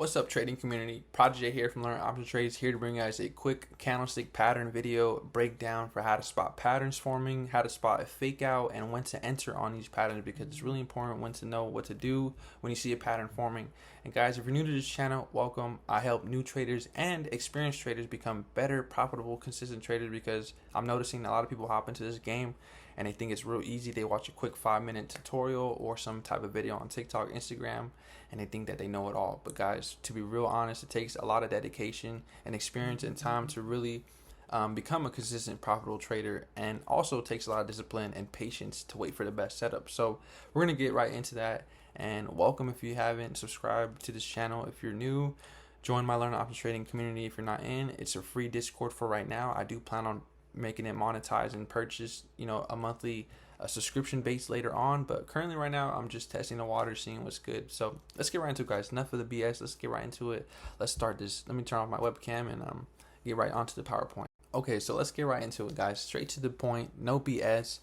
What's up, trading community? Prodigy here from Learn Option Trades, here to bring you guys a quick candlestick pattern video breakdown for how to spot patterns forming, how to spot a fake out, and when to enter on these patterns, because it's really important when to know what to do when you see a pattern forming. And guys, if you're new to this channel, welcome. I help new traders and experienced traders become better, profitable, consistent traders, because I'm noticing a lot of people hop into this game and they think it's real easy. They watch a quick 5-minute tutorial or some type of video on TikTok, Instagram, and they think that they know it all. But guys, to be real honest, it takes a lot of dedication and experience and time to really become a consistent, profitable trader, and also takes a lot of discipline and patience to wait for the best setup. So we're gonna get right into that. And welcome if you haven't subscribed to this channel. If you're new, join my Learn Option Trading community. If you're not in, it's a free Discord for right now. I do plan on making it monetize and purchase, a monthly subscription base later on, but currently right now I'm just testing the water, seeing what's good. So let's get right into it, guys. Enough of the BS. Let's get right into it. Let's start this. Let me turn off my webcam and get right onto the PowerPoint. Okay, so let's get right into it, guys. Straight to the point, no BS.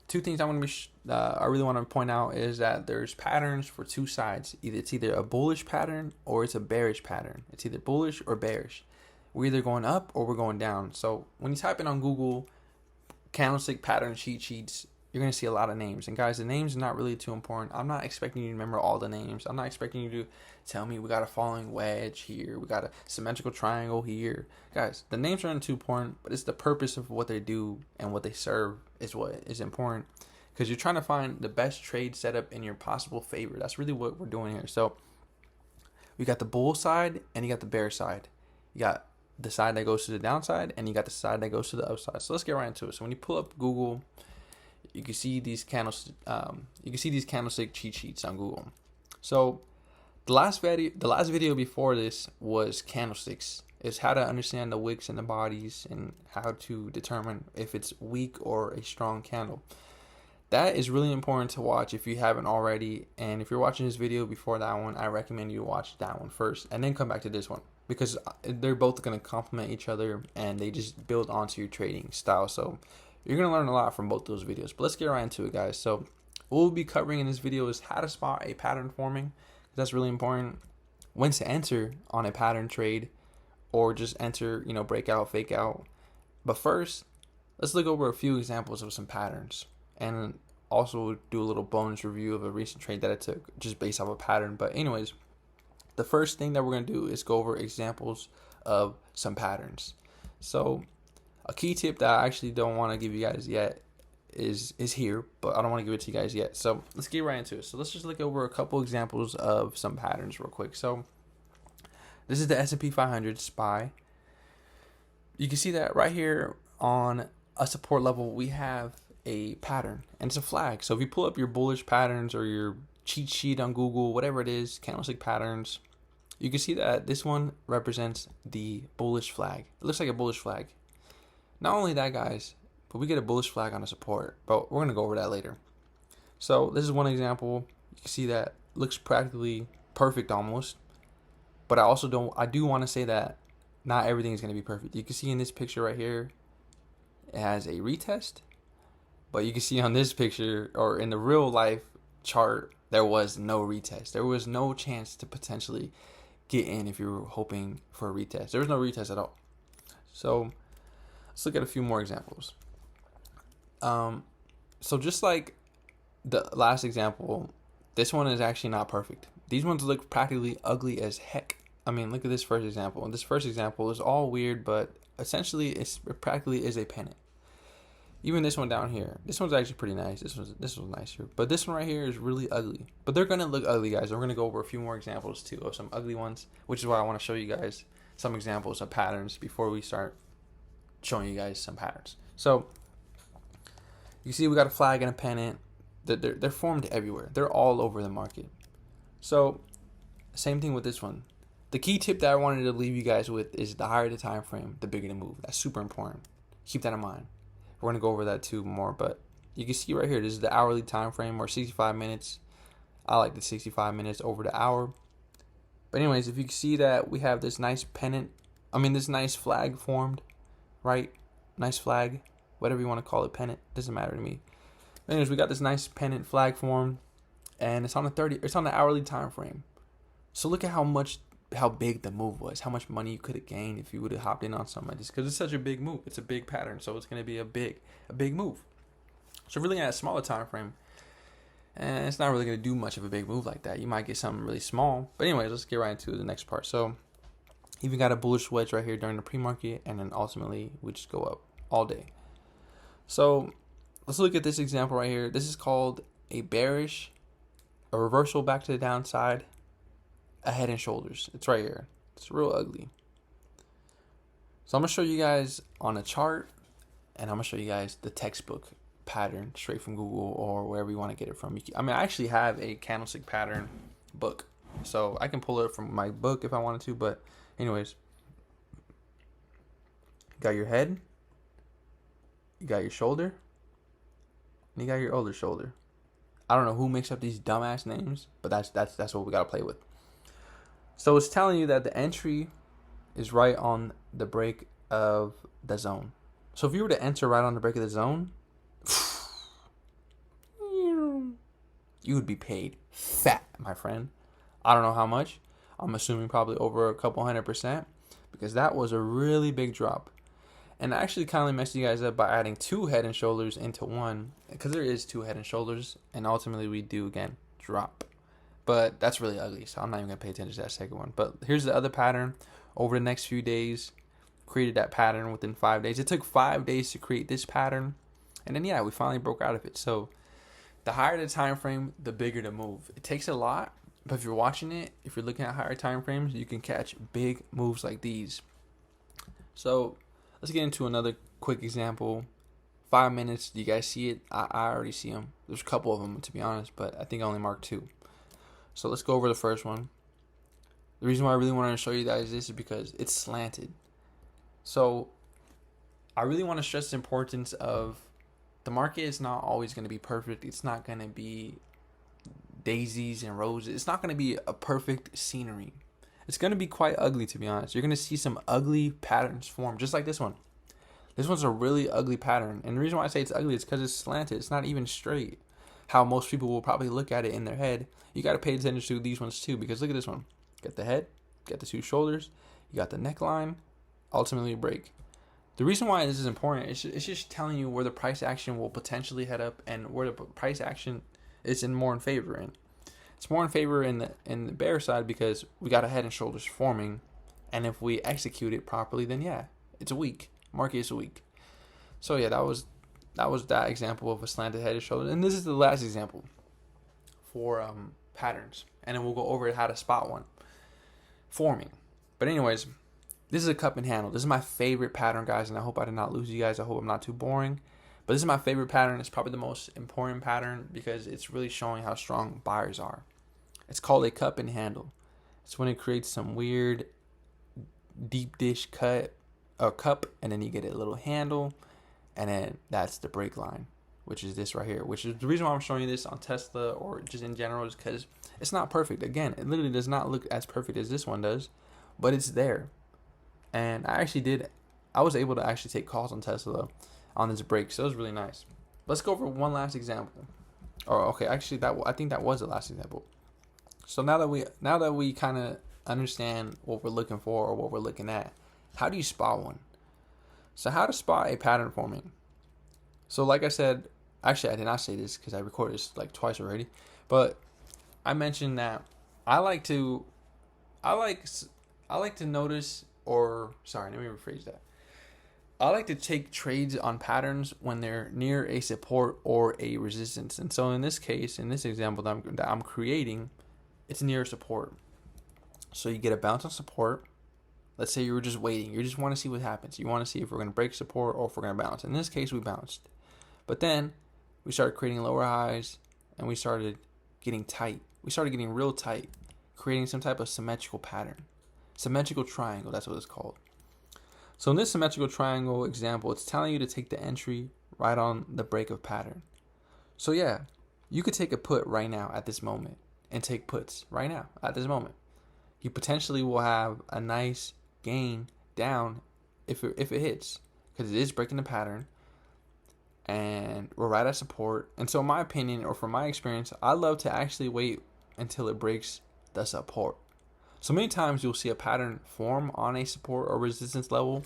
Two things I really want to point out is that there's patterns for two sides. It's either a bullish pattern or it's a bearish pattern. It's either bullish or bearish. We're either going up or we're going down. So when you type in on Google candlestick pattern cheat sheets, you're going to see a lot of names. And guys, the names are not really too important. I'm not expecting you to remember all the names. I'm not expecting you to tell me we got a falling wedge here, we got a symmetrical triangle here. Guys, the names aren't too important, but it's the purpose of what they do and what they serve is what is important, because you're trying to find the best trade setup in your possible favor. That's really what we're doing here. So we got the bull side and you got the bear side. You got the side that goes to the downside and you got the side that goes to the upside. So let's get right into it. So when you pull up Google, you can see these candlestick cheat sheets on Google. So the last video before this was candlesticks. It's how to understand the wicks and the bodies and how to determine if it's weak or a strong candle. That is really important to watch if you haven't already. And if you're watching this video before that one, I recommend you watch that one first and then come back to this one, because they're both going to complement each other and they just build onto your trading style. So you're going to learn a lot from both those videos. But let's get right into it, guys. So what we'll be covering in this video is how to spot a pattern forming. That's really important. When to enter on a pattern trade or just enter, breakout, fake out. But first, let's look over a few examples of some patterns and also do a little bonus review of a recent trade that I took just based off a pattern. But anyways, the first thing that we're going to do is go over examples of some patterns. So a key tip that I actually don't want to give you guys yet is here, but I don't want to give it to you guys yet. So let's get right into it. So let's just look over a couple examples of some patterns real quick. So this is the S&P 500 SPY. You can see that right here on a support level, we have a pattern and it's a flag. So if you pull up your bullish patterns or your cheat sheet on Google, whatever it is, candlestick patterns, you can see that this one represents the bullish flag. It looks like a bullish flag. Not only that, guys, but we get a bullish flag on a support, but we're going to go over that later. So this is one example. You can see that looks practically perfect almost, but I do want to say that not everything is going to be perfect. You can see in this picture right here, it has a retest, but you can see on this picture or in the real life chart, there was no retest. There was no chance to potentially get in if you were hoping for a retest. There was no retest at all. So let's look at a few more examples. So just like the last example, this one is actually not perfect. These ones look practically ugly as heck. I mean, look at this first example. And this first example is all weird, but essentially it practically is a pennant. Even this one down here, this one's actually pretty nice. This one's nicer, but this one right here is really ugly. But they're gonna look ugly, guys. We're gonna go over a few more examples too of some ugly ones, which is why I want to show you guys some examples of patterns before we start showing you guys some patterns. So you see we got a flag and a pennant. They're formed everywhere. They're all over the market. So same thing with this one. The key tip that I wanted to leave you guys with is the higher the time frame, the bigger the move. That's super important. Keep that in mind. We're going to go over that too more, but you can see right here, this is the hourly time frame or 65 minutes. I like the 65 minutes over the hour. But anyways, if you can see that we have this nice this nice flag formed, right? Nice flag, whatever you want to call it, pennant, doesn't matter to me. But anyways, we got this nice pennant flag formed and it's on the hourly time frame. So look at how much how big the move was, how much money you could have gained if you would have hopped in on something like this, because it's such a big move. It's a big pattern, so it's going to be a big move. So really at a smaller time frame, and it's not really going to do much of a big move like that. You might get something really small. But anyways, let's get right into the next part. So even got a bullish wedge right here during the pre-market, and then ultimately we just go up all day. So let's look at this example right here. This is called a reversal back to the downside, a head and shoulders. It's right here. It's real ugly. So I'm going to show you guys on a chart, and I'm going to show you guys the textbook pattern straight from Google or wherever you want to get it from. I actually have a candlestick pattern book, so I can pull it from my book if I wanted to. But anyways, you got your head, you got your shoulder, and you got your other shoulder. I don't know who makes up these dumbass names, but that's what we gotta play with. So it's telling you that the entry is right on the break of the zone. So if you were to enter right on the break of the zone, you would be paid fat, my friend. I don't know how much. I'm assuming probably over a couple 100%, because that was a really big drop. And I actually kindly messed you guys up by adding 2 head and shoulders into one, because there is 2 head and shoulders, and ultimately we do again drop. But that's really ugly, so I'm not even gonna pay attention to that second one. But here's the other pattern. Over the next few days, created that pattern within 5 days. It took 5 days to create this pattern, and then we finally broke out of it. So the higher the time frame, the bigger the move. It takes a lot, but if you're watching it, if you're looking at higher time frames, you can catch big moves like these. So let's get into another quick example. 5 minutes. Do you guys see it? I already see them. There's a couple of them, to be honest, but I think I only marked 2. So let's go over the first one. The reason why I really wanted to show you guys this is because it's slanted. So I really want to stress the importance of the market is not always going to be perfect. It's not going to be daisies and roses. It's not going to be a perfect scenery. It's going to be quite ugly, to be honest. You're going to see some ugly patterns form, just like this one. This one's a really ugly pattern. And the reason why I say it's ugly is because it's slanted. It's not even straight. How most people will probably look at it in their head. You got to pay attention to these ones too, because look at this one. You got the head, you got the 2 shoulders, you got the neckline, ultimately a break. The reason why this is important is it's just telling you where the price action will potentially head up and where the price action is more in favor in. It's more in favor in the bear side because we got a head and shoulders forming, and if we execute it properly, then it's a week. Market is a week. So that was that example of a slanted head and shoulders, and this is the last example for patterns, and then we'll go over how to spot one forming. But anyways, this is a cup and handle. This is my favorite pattern, guys, and I hope I did not lose you guys. I hope I'm not too boring. But this is my favorite pattern. It's probably the most important pattern because it's really showing how strong buyers are. It's called a cup and handle. It's when it creates some weird deep dish cup, and then you get a little handle, and then that's the break line, which is this right here. Which is the reason why I'm showing you this on Tesla or just in general is because it's not perfect. Again, it literally does not look as perfect as this one does, but it's there. And I was able to actually take calls on Tesla on this break, so it was really nice. Let's go over one last example. I think that was the last example. So now that we kind of understand what we're looking for or what we're looking at, how do you spot one? So how to spot a pattern forming. So like I said, actually I did not say this because I recorded this like twice already, but I mentioned that I like to notice, or sorry, let me rephrase that. I like to take trades on patterns when they're near a support or a resistance. And so in this case, in this example that I'm creating, it's near support. So you get a bounce on support. Let's say you were just waiting. You just want to see what happens. You want to see if we're going to break support or if we're going to bounce. In this case, we bounced. But then we started creating lower highs and we started getting tight. We started getting real tight, creating some type of symmetrical pattern. Symmetrical triangle, that's what it's called. So in this symmetrical triangle example, it's telling you to take the entry right on the break of pattern. So you could take a put right now at this moment and take puts right now at this moment. You potentially will have a nice gain down if it hits, because it is breaking the pattern and we're right at support. And so in my opinion, or from my experience, I love to actually wait until it breaks the support. So many times you'll see a pattern form on a support or resistance level,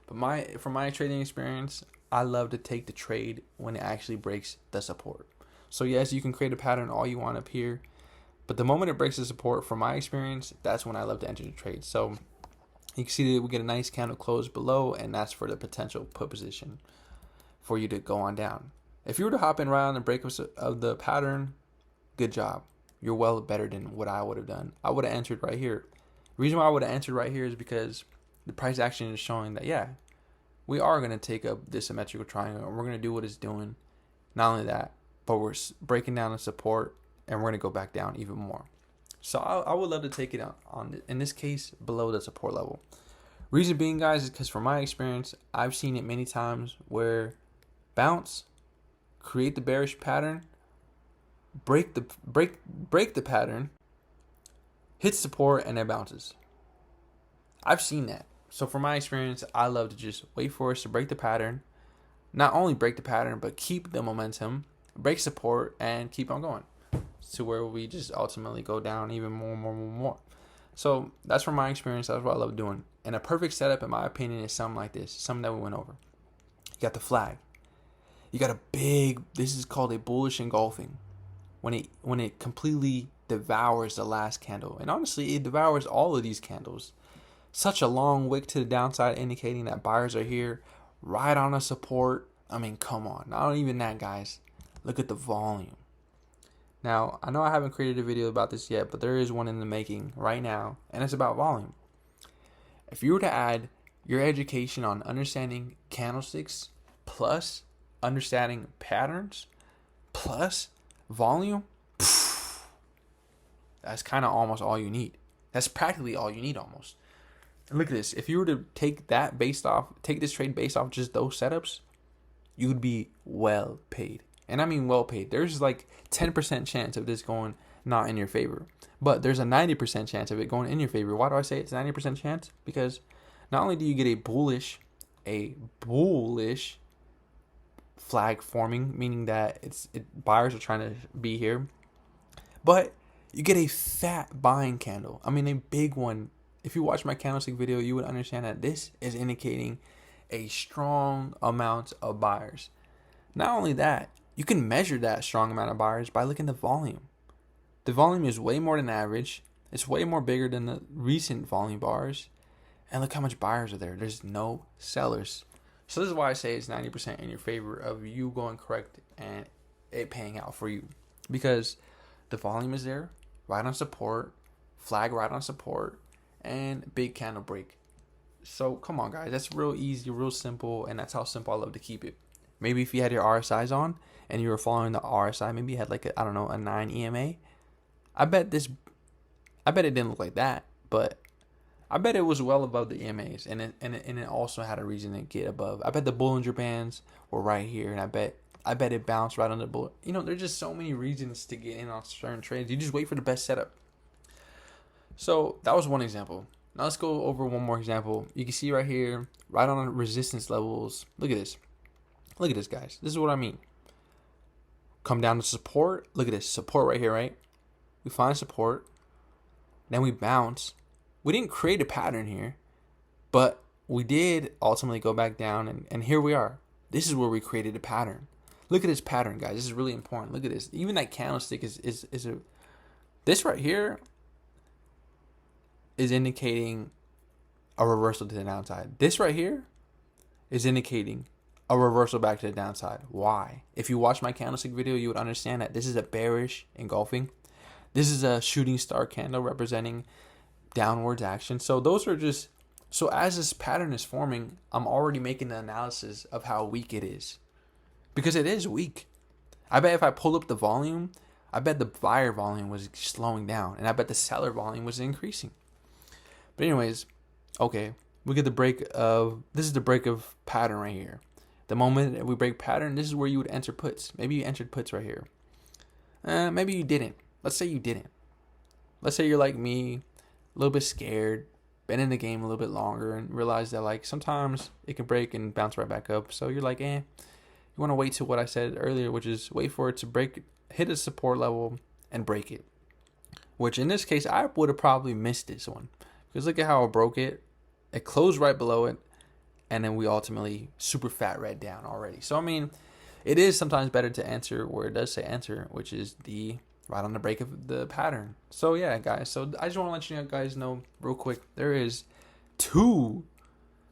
but from my trading experience, I love to take the trade when it actually breaks the support. So yes, you can create a pattern all you want up here, but the moment it breaks the support, from my experience, that's when I love to enter the trade. So you can see that we get a nice candle close below, and that's for the potential put position for you to go on down. If you were to hop in right on the break of the pattern, good job. You're well better than what I would have done. I would have entered right here. The reason why I would have entered right here is because the price action is showing that, yeah, we are going to take up this symmetrical triangle and we're going to do what it's doing. Not only that, but we're breaking down the support and we're going to go back down even more. So I would love to take it on, in this case, below the support level. Reason being, guys, is because from my experience, I've seen it many times where bounce, create the bearish pattern, break the pattern, hit support, and then bounces. I've seen that. So from my experience, I love to just wait for us to break the pattern. Not only break the pattern, but keep the momentum, break support, and keep on going to where we just ultimately go down even more. So that's from my experience. That's what I love doing. And a perfect setup, in my opinion, is something like this. Something that we went over. You got the flag. You got a big, this is called a bullish engulfing. When it completely devours the last candle. And honestly, it devours all of these candles. Such a long wick to the downside, indicating that buyers are here, right on a support. I mean, come on. Not even that, guys. Look at the volume. Now, I know I haven't created a video about this yet, but there is one in the making right now, and it's about volume. If you were to add your education on understanding candlesticks, plus understanding patterns, plus volume, that's kind of almost all you need. That's practically all you need almost. And look at this. If you were to take this trade based off just those setups, you would be well paid. And I mean well paid. There's like 10% chance of this going not in your favor. But there's a 90% chance of it going in your favor. Why do I say it's a 90% chance? Because not only do you get a bullish flag forming, meaning that buyers are trying to be here, but you get a fat buying candle. I mean, a big one. If you watch my candlestick video, you would understand that this is indicating a strong amount of buyers. Not only that, you can measure that strong amount of buyers by looking at the volume. The volume is way more than average. It's way more bigger than the recent volume bars. And look how much buyers are there. There's no sellers. So this is why I say it's 90% in your favor of you going correct and it paying out for you. Because the volume is there, right on support, flag right on support, and big candle break. So come on, guys. That's real easy, real simple, and that's how simple I love to keep it. Maybe if you had your RSIs on and you were following the RSI, maybe you had like a 9 EMA. I bet it didn't look like that, but I bet it was well above the EMAs, and it also had a reason to get above. I bet the Bollinger Bands were right here, and I bet it bounced right on the bullet. You know, there's just so many reasons to get in on certain trades. You just wait for the best setup. So that was one example. Now let's go over one more example. You can see right here, right on resistance levels. Look at this. Look at this, guys. This is what I mean. Come down to support. Look at this. Support right here, right? We find support. Then we bounce. We didn't create a pattern here, but we did ultimately go back down, and here we are. This is where we created a pattern. Look at this pattern, guys. This is really important. Look at this. Even that candlestick this right here is indicating a reversal to the downside. This right here is indicating a reversal back to the downside. Why? If you watch my candlestick video, you would understand that this is a bearish engulfing. This is a shooting star candle representing downwards action. So as this pattern is forming, I'm already making the analysis of how weak it is. Because it is weak. I bet if I pull up the volume, I bet the buyer volume was slowing down, and I bet the seller volume was increasing. But anyways, okay, we get this is the break of pattern right here. The moment we break pattern, this is where you would enter puts. Maybe you entered puts right here. Maybe you didn't. Let's say you didn't. Let's say you're like me, a little bit scared, been in the game a little bit longer, and realize that like sometimes it can break and bounce right back up. So you're like, you want to wait to what I said earlier, which is wait for it to break, hit a support level, and break it. which in this case, I would have probably missed this one. Because look at how I broke it. It closed right below it. And then we ultimately super fat red down already. So, I mean, it is sometimes better to enter where it does say enter, which is the right on the break of the pattern. So, yeah, guys. So, I just want to let you guys know real quick. There is 2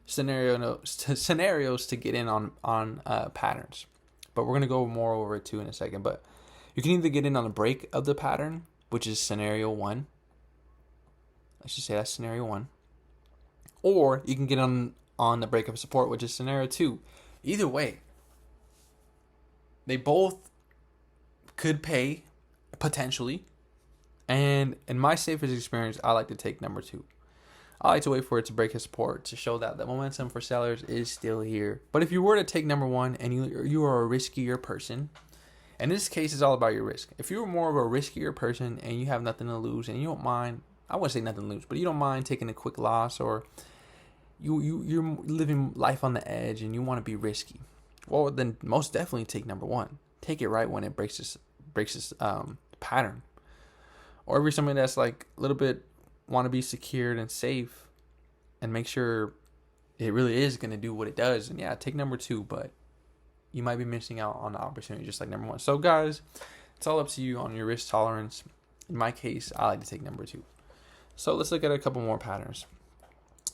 scenarios to get in on patterns. But we're going to go more over it too in a second. But you can either get in on the break of the pattern, which is scenario 1. Let's just say that's scenario 1. Or you can get on the break of support, which is scenario 2. Either way, they both could pay potentially. And in my safest experience, I like to take number 2. I like to wait for it to break his support to show that the momentum for sellers is still here. But if you were to take number 1 and you are a riskier person, and this case is all about your risk. If you're more of a riskier person and you have nothing to lose and you don't mind, I wouldn't say nothing to lose, but you don't mind taking a quick loss, or you're living life on the edge and you want to be risky, well, then most definitely take number 1. Take it right when it breaks this pattern. Or if you're somebody that's like a little bit want to be secured and safe and make sure it really is going to do what it does, and yeah, take number 2, but you might be missing out on the opportunity just like number 1. So guys, it's all up to you on your risk tolerance. In my case, I like to take number 2. So let's look at a couple more patterns.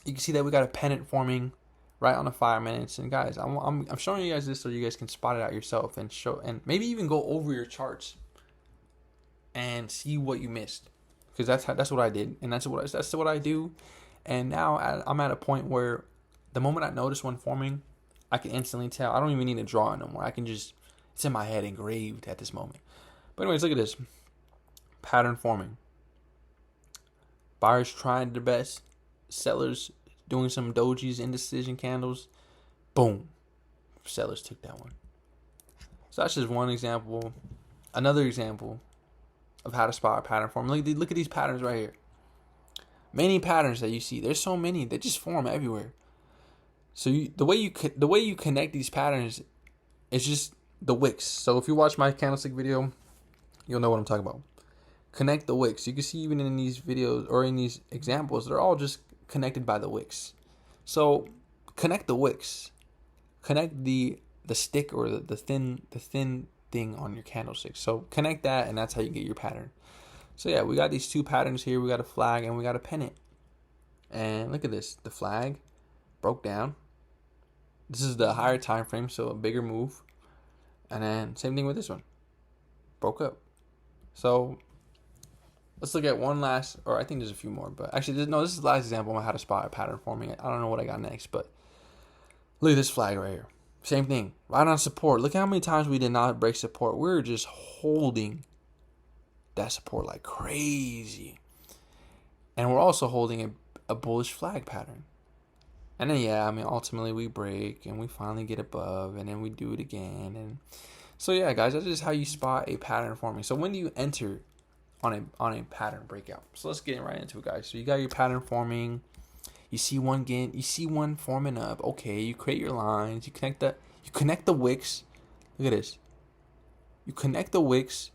You can see that we got a pennant forming right on the 5 minutes. And guys, I'm showing you guys this so you guys can spot it out yourself and maybe even go over your charts and see what you missed, because that's what I did, and that's what I do. And now I'm at a point where the moment I notice one forming, I can instantly tell. I don't even need to draw it no more. I can just, it's in my head engraved at this moment. But anyways, look at this pattern forming. Buyers trying their best. Sellers doing some dojis, indecision candles. Boom. Sellers took that one. So that's just one example. Another example of how to spot a pattern form. Look at these patterns right here. Many patterns that you see. There's so many. They just form everywhere. So the way you connect these patterns is just the wicks. So if you watch my candlestick video, you'll know what I'm talking about. Connect the wicks. You can see even in these videos or in these examples, they're all just connected by the wicks. So connect the wicks. Connect the stick or the thin thing on your candlestick. So connect that, and that's how you get your pattern. So yeah, we got these 2 patterns here. We got a flag and we got a pennant. And look at this. The flag broke down. This is the higher time frame, so a bigger move. And then same thing with this one. Broke up. So let's look at one last, or I think there's a few more, but actually, this is the last example on how to spot a pattern forming. I don't know what I got next, but look at this flag right here. Same thing, right on support. Look how many times we did not break support. We were just holding that support like crazy. And we're also holding a bullish flag pattern. And then, yeah, I mean, ultimately we break and we finally get above, and then we do it again. And so, yeah, guys, that's just how you spot a pattern forming. So when do you enter on a pattern breakout? So let's get right into it, guys. So you got your pattern forming. You see one forming up. Okay, you create your lines. You connect the wicks. Look at this. You connect the wicks.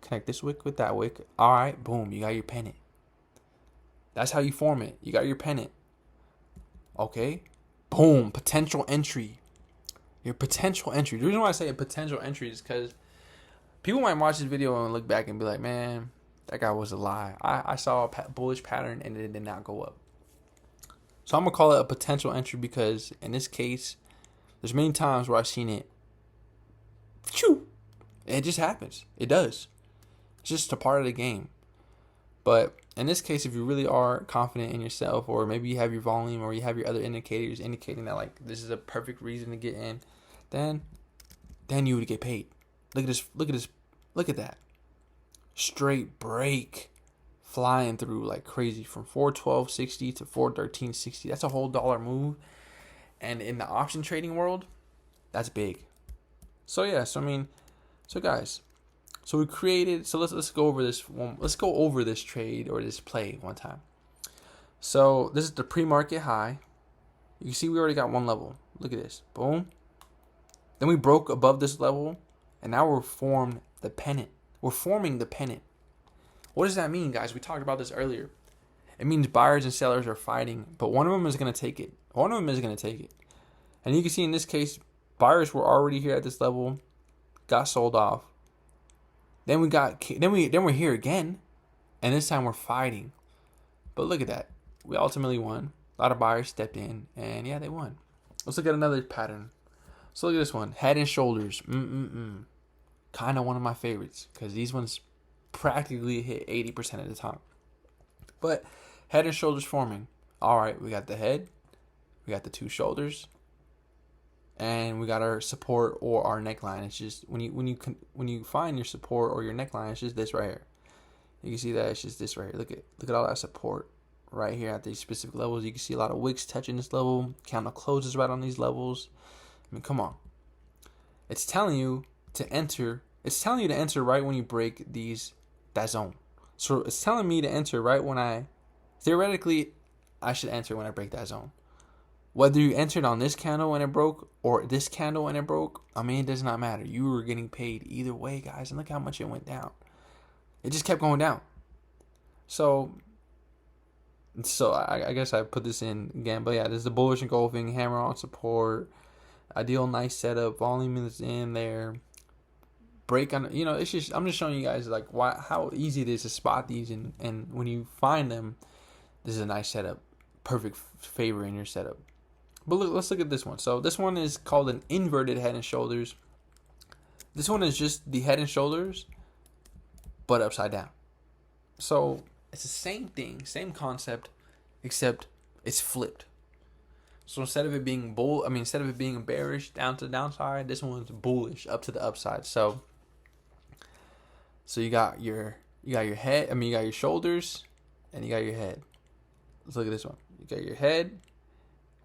Connect this wick with that wick. All right, boom, you got your pennant. That's how you form it. You got your pennant. Okay, boom, potential entry. Your potential entry. The reason why I say a potential entry is because people might watch this video and look back and be like, man, that guy was a lie. I saw a bullish pattern and it did not go up. So I'm going to call it a potential entry because in this case, there's many times where I've seen it. Phew, it just happens. It does. It's just a part of the game. But in this case, if you really are confident in yourself, or maybe you have your volume or you have your other indicators indicating that like this is a perfect reason to get in, then you would get paid. Look at this. Look at that. Straight break flying through like crazy from 412.60 to 413.60. That's a whole dollar move. And in the option trading world, that's big. So yeah, so guys, so we created, so let's go over this one. Let's go over this trade or this play one time. So this is the pre-market high. You can see we already got one level. Look at this. Boom. Then we broke above this level, and now we're forming the pennant. What does that mean, guys? We talked about this earlier. It means buyers and sellers are fighting, but one of them is going to take it. One of them is going to take it. And you can see in this case, buyers were already here at this level, got sold off. Then we're here again, and this time we're fighting. But look at that. We ultimately won. A lot of buyers stepped in, and yeah, they won. Let's look at another pattern. So look at this one. Head and shoulders. Kind of one of my favorites, because these ones practically hit 80% of the time. But head and shoulders forming. All right, we got the head, we got the two shoulders, and we got our support or our neckline. It's just when you find your support or your neckline, it's just this right here. You can see that it's just this right here. Look at all that support right here at these specific levels. You can see a lot of wicks touching this level. Candle closes right on these levels. I mean, come on. It's telling you to enter. It's telling you to enter right when you break that zone. So it's telling me to enter right when theoretically, I should enter when I break that zone. Whether you entered on this candle when it broke or this candle when it broke, I mean, it does not matter. You were getting paid either way, guys. And look how much it went down. It just kept going down. So I guess I put this in again. But yeah, this is the bullish engulfing, hammer on support, ideal nice setup, volume is in there. Break on, it's just, I'm just showing you guys like how easy it is to spot these, and when you find them, this is a nice setup, perfect favor in your setup. But let's look at this one. So this one is called an inverted head and shoulders. This one is just the head and shoulders, but upside down. So it's the same thing, same concept, except it's flipped. So instead of it being bearish down to the downside, this one's bullish up to the upside. So you got your head, you got your shoulders, and you got your head. Let's look at this one. You got your head,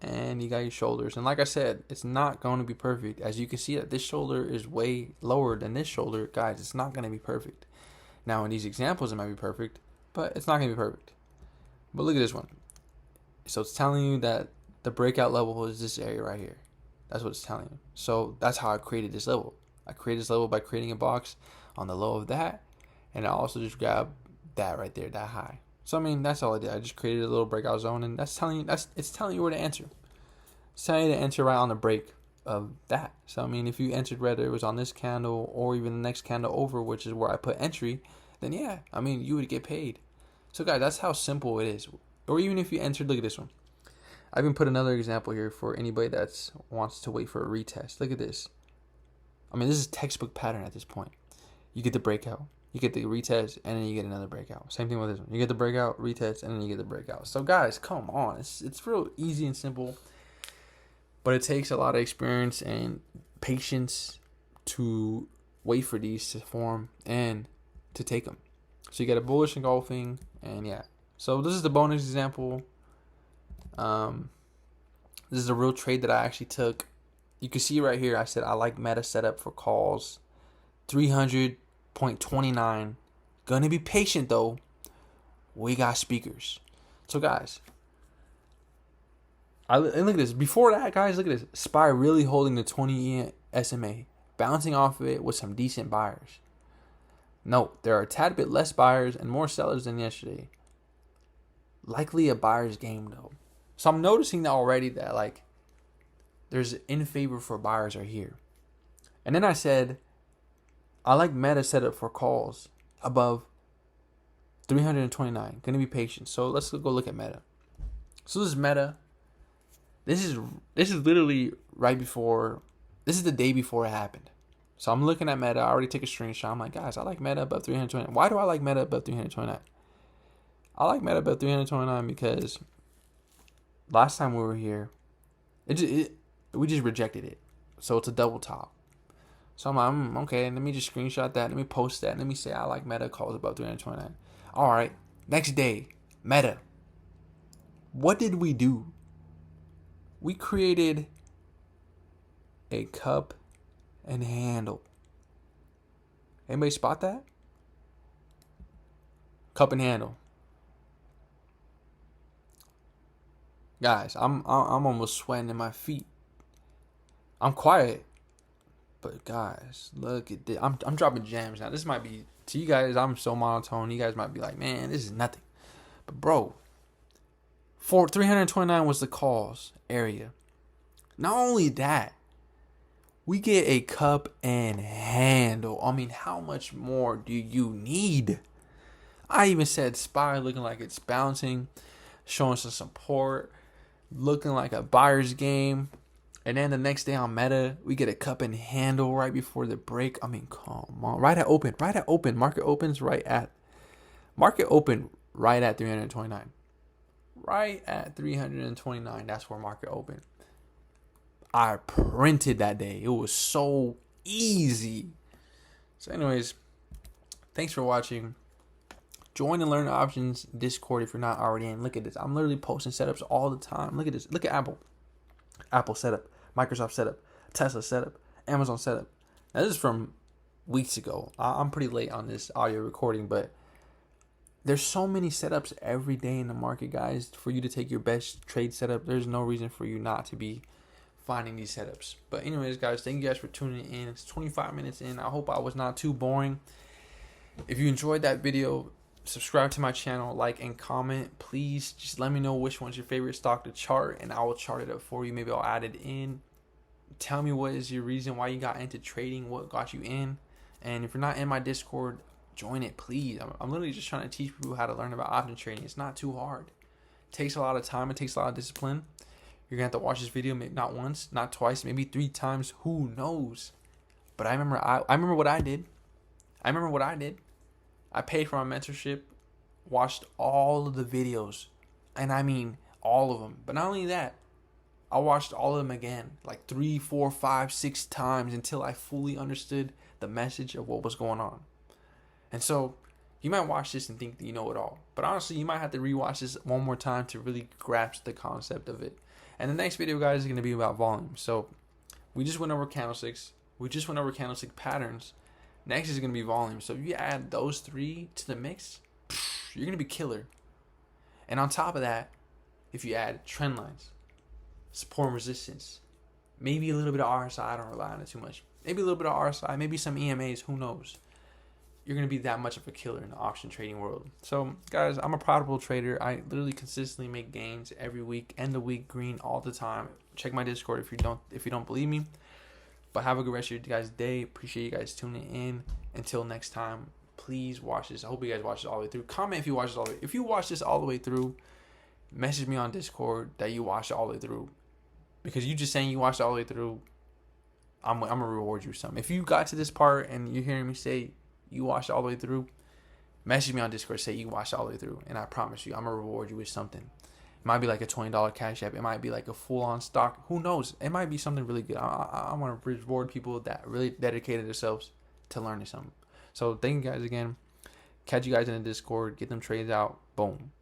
and you got your shoulders. And like I said, it's not going to be perfect. As you can see that this shoulder is way lower than this shoulder, guys, it's not going to be perfect. Now in these examples, it might be perfect, but it's not going to be perfect. But look at this one. So it's telling you that the breakout level is this area right here. That's what it's telling you. So that's how I created this level. I created this level by creating a box on the low of that, and I also just grabbed that right there, that high. So I mean, that's all I did. I just created a little breakout zone, and it's telling you where to enter. It's telling you to enter right on the break of that. So I mean, if you entered whether it was on this candle or even the next candle over, which is where I put entry, then yeah, I mean, you would get paid. So guys, that's how simple it is. Or even if you entered, look at this one. I even put another example here for anybody that wants to wait for a retest. Look at this. I mean, this is textbook pattern at this point. You get the breakout, you get the retest, and then you get another breakout. Same thing with this one. You get the breakout, retest, and then you get the breakout. So guys, come on. It's real easy and simple, but it takes a lot of experience and patience to wait for these to form and to take them. So you get a bullish engulfing, and yeah. So this is the bonus example. This is a real trade that I actually took. You can see right here, I said I like meta setup for calls. 300.29. Gonna be patient though. We got speakers. So guys, and look at this. Before that, guys, look at this. SPY really holding the 20 SMA, bouncing off of it with some decent buyers. Note, there are a tad bit less buyers and more sellers than yesterday. Likely a buyer's game though. So I'm noticing that already that like there's in favor for buyers are here. And then I said, I like meta setup for calls above 329. Gonna be patient. So let's go look at meta. So this is meta. This is literally right before. This is the day before it happened. So I'm looking at meta. I already took a screenshot. I'm like, guys, I like meta above 329. Why do I like meta above 329? I like meta above 329 because last time we were here, we just rejected it. So it's a double top. So I'm like, okay, let me just screenshot that. Let me post that. Let me say I like meta calls above 329. All right. Next day, meta. What did we do? We created a cup and handle. Anybody spot that? Cup and handle. Guys, I'm almost sweating in my feet. I'm quiet. But guys, look at this. I'm dropping gems now. This might be To you guys, I'm so monotone. You guys might be like, man, this is nothing. But bro, 329 was the calls area. Not only that, we get a cup and handle. I mean, how much more do you need? I even said SPY looking like it's bouncing, showing some support, looking like a buyer's game. And then the next day on Meta, we get a cup and handle right before the break. I mean, come on. Right at open. Market open right at 329. Right at 329. That's where market open. I printed that day. It was so easy. So anyways, thanks for watching. Join the Learn Options Discord if you're not already in. Look at this. I'm literally posting setups all the time. Look at this. Look at Apple. Apple setup. Microsoft setup. Tesla setup. Amazon setup. Now this is from weeks ago. I'm pretty late on this audio recording, but there's so many setups every day in the market, guys, for you to take your best trade setup. There's no reason for you not to be finding these setups. But anyways, guys, thank you guys for tuning in. It's 25 minutes in. I hope I was not too boring. If you enjoyed that video, subscribe to my channel, like and comment. Please just let me know which one's your favorite stock to chart, and I will chart it up for you. Maybe I'll add it in. Tell me what is your reason why you got into trading, what got you in. And if you're not in my Discord, join it, please. I'm literally just trying to teach people how to learn about option trading. It's not too hard. It takes a lot of time. It takes a lot of discipline. You're going to have to watch this video maybe not once, not twice, maybe 3 times. Who knows? But I remember what I did. I paid for my mentorship, watched all of the videos, and I mean all of them. But not only that, I watched all of them again, like 3, 4, 5, 6 times until I fully understood the message of what was going on. And so you might watch this and think that you know it all. But honestly, you might have to rewatch this one more time to really grasp the concept of it. And the next video, guys, is going to be about volume. So we just went over candlesticks. We just went over candlestick patterns. Next is going to be volume. So if you add those 3 to the mix, you're going to be killer. And on top of that, if you add trend lines, support and resistance, maybe a little bit of RSI, I don't rely on it too much. Maybe a little bit of RSI, maybe some EMAs, who knows? You're going to be that much of a killer in the option trading world. So, guys, I'm a profitable trader. I literally consistently make gains every week, end the week green all the time. Check my Discord if you don't believe me. But have a good rest of your guys' day. Appreciate you guys tuning in. Until next time, please watch this. I hope you guys watch this all the way through. Comment if you watch this all the way. If you watch this all the way through, message me on Discord that you watched it all the way through. Because you just saying you watched it all the way through, I'm going to reward you with something. If you got to this part and you're hearing me say you watched it all the way through, message me on Discord, say you watched it all the way through, and I promise you, I'm going to reward you with something. It might be like a $20 Cash App. It might be like a full-on stock. Who knows? It might be something really good. I want to reward people that really dedicated themselves to learning something. So thank you guys again. Catch you guys in the Discord. Get them trades out. Boom.